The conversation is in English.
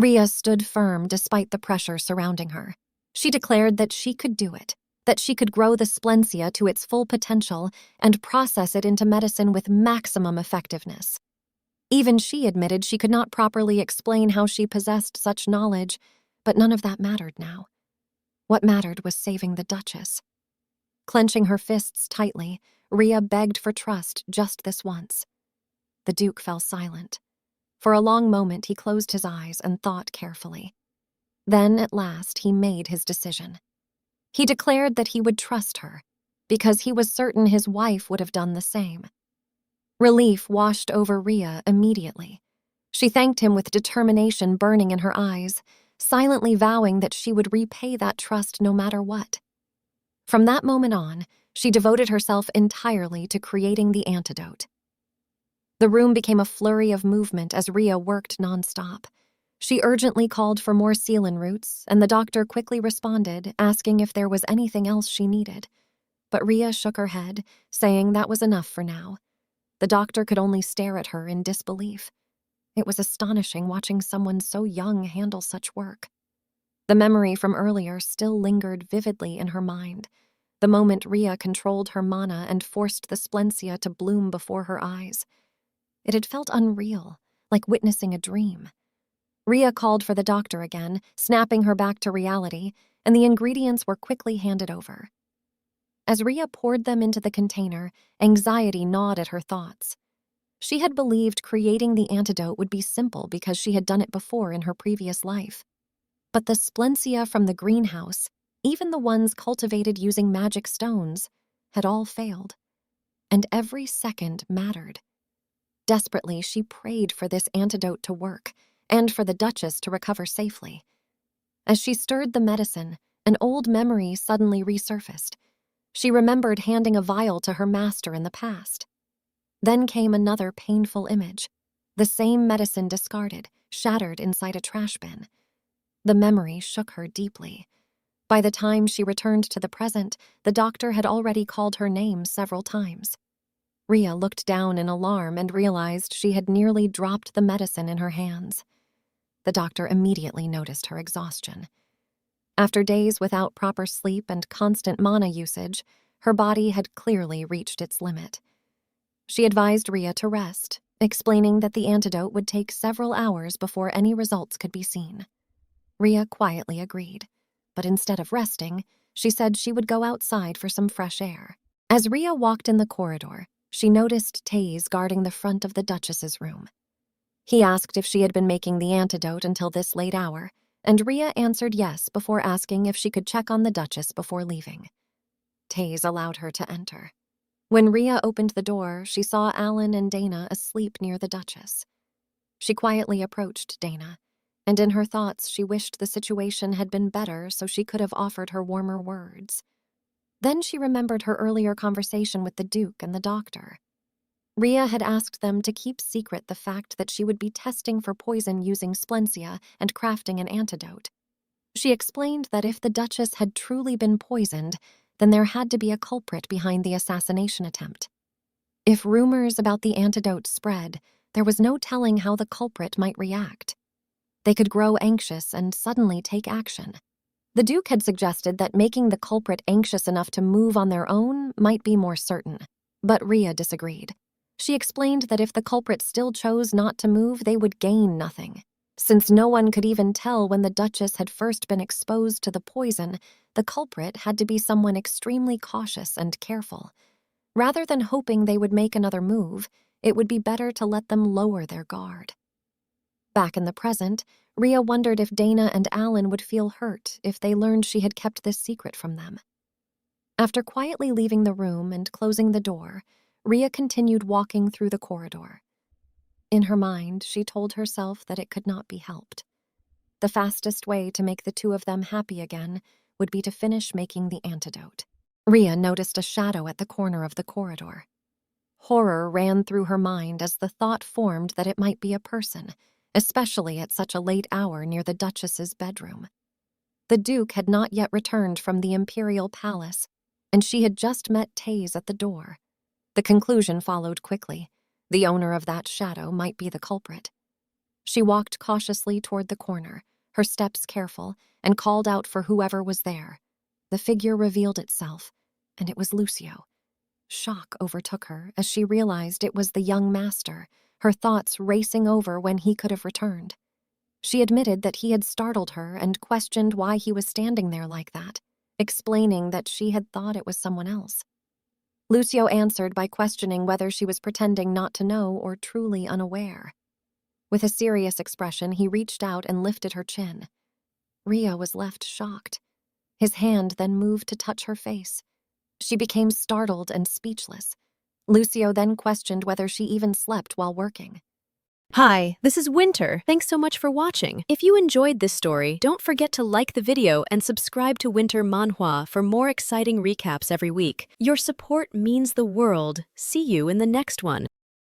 Rhea stood firm despite the pressure surrounding her. She declared that she could do it, that she could grow the splencia to its full potential and process it into medicine with maximum effectiveness. Even she admitted she could not properly explain how she possessed such knowledge, but none of that mattered now. What mattered was saving the Duchess. Clenching her fists tightly, Rhea begged for trust just this once. The Duke fell silent. For a long moment he closed his eyes and thought carefully. Then, at last, he made his decision. He declared that he would trust her, because he was certain his wife would have done the same. Relief washed over Rhea immediately. She thanked him with determination burning in her eyes, silently vowing that she would repay that trust no matter what. From that moment on, she devoted herself entirely to creating the antidote. The room became a flurry of movement as Rhea worked nonstop. She urgently called for more sealant roots, and the doctor quickly responded, asking if there was anything else she needed. But Rhea shook her head, saying that was enough for now. The doctor could only stare at her in disbelief. It was astonishing watching someone so young handle such work. The memory from earlier still lingered vividly in her mind, the moment Rhea controlled her mana and forced the splencia to bloom before her eyes. It had felt unreal, like witnessing a dream. Rhea called for the doctor again, snapping her back to reality, and the ingredients were quickly handed over. As Rhea poured them into the container, anxiety gnawed at her thoughts. She had believed creating the antidote would be simple because she had done it before in her previous life. But the splencia from the greenhouse, even the ones cultivated using magic stones, had all failed. And every second mattered. Desperately, she prayed for this antidote to work, and for the Duchess to recover safely. As she stirred the medicine, an old memory suddenly resurfaced. She remembered handing a vial to her master in the past. Then came another painful image, the same medicine discarded, shattered inside a trash bin. The memory shook her deeply. By the time she returned to the present, the doctor had already called her name several times. Rhea looked down in alarm and realized she had nearly dropped the medicine in her hands. The doctor immediately noticed her exhaustion. After days without proper sleep and constant mana usage, her body had clearly reached its limit. She advised Rhea to rest, explaining that the antidote would take several hours before any results could be seen. Rhea quietly agreed, but instead of resting, she said she would go outside for some fresh air. As Rhea walked in the corridor, she noticed Taze guarding the front of the Duchess's room. He asked if she had been making the antidote until this late hour, and Rhea answered yes before asking if she could check on the Duchess before leaving. Taze allowed her to enter. When Rhea opened the door, she saw Alan and Dana asleep near the Duchess. She quietly approached Dana, and in her thoughts she wished the situation had been better so she could have offered her warmer words. Then she remembered her earlier conversation with the Duke and the doctor. Rhea had asked them to keep secret the fact that she would be testing for poison using splencia and crafting an antidote. She explained that if the Duchess had truly been poisoned, then there had to be a culprit behind the assassination attempt. If rumors about the antidote spread, there was no telling how the culprit might react. They could grow anxious and suddenly take action. The Duke had suggested that making the culprit anxious enough to move on their own might be more certain, but Rhea disagreed. She explained that if the culprit still chose not to move, they would gain nothing. Since no one could even tell when the Duchess had first been exposed to the poison, the culprit had to be someone extremely cautious and careful. Rather than hoping they would make another move, it would be better to let them lower their guard. Back in the present, Rhea wondered if Dana and Alan would feel hurt if they learned she had kept this secret from them. After quietly leaving the room and closing the door, Rhea continued walking through the corridor. In her mind, she told herself that it could not be helped. The fastest way to make the two of them happy again would be to finish making the antidote. Rhea noticed a shadow at the corner of the corridor. Horror ran through her mind as the thought formed that it might be a person, especially at such a late hour near the Duchess's bedroom. The Duke had not yet returned from the Imperial Palace, and she had just met Taze at the door. The conclusion followed quickly. The owner of that shadow might be the culprit. She walked cautiously toward the corner, her steps careful, and called out for whoever was there. The figure revealed itself, and it was Lucio. Shock overtook her as she realized it was the young master, her thoughts racing over when he could have returned. She admitted that he had startled her and questioned why he was standing there like that, explaining that she had thought it was someone else. Lucio answered by questioning whether she was pretending not to know or truly unaware. With a serious expression, he reached out and lifted her chin. Ria was left shocked. His hand then moved to touch her face. She became startled and speechless. Lucio then questioned whether she even slept while working. Hi, this is Winter. Thanks so much for watching. If you enjoyed this story, don't forget to like the video and subscribe to Winter Manhwa for more exciting recaps every week. Your support means the world. See you in the next one.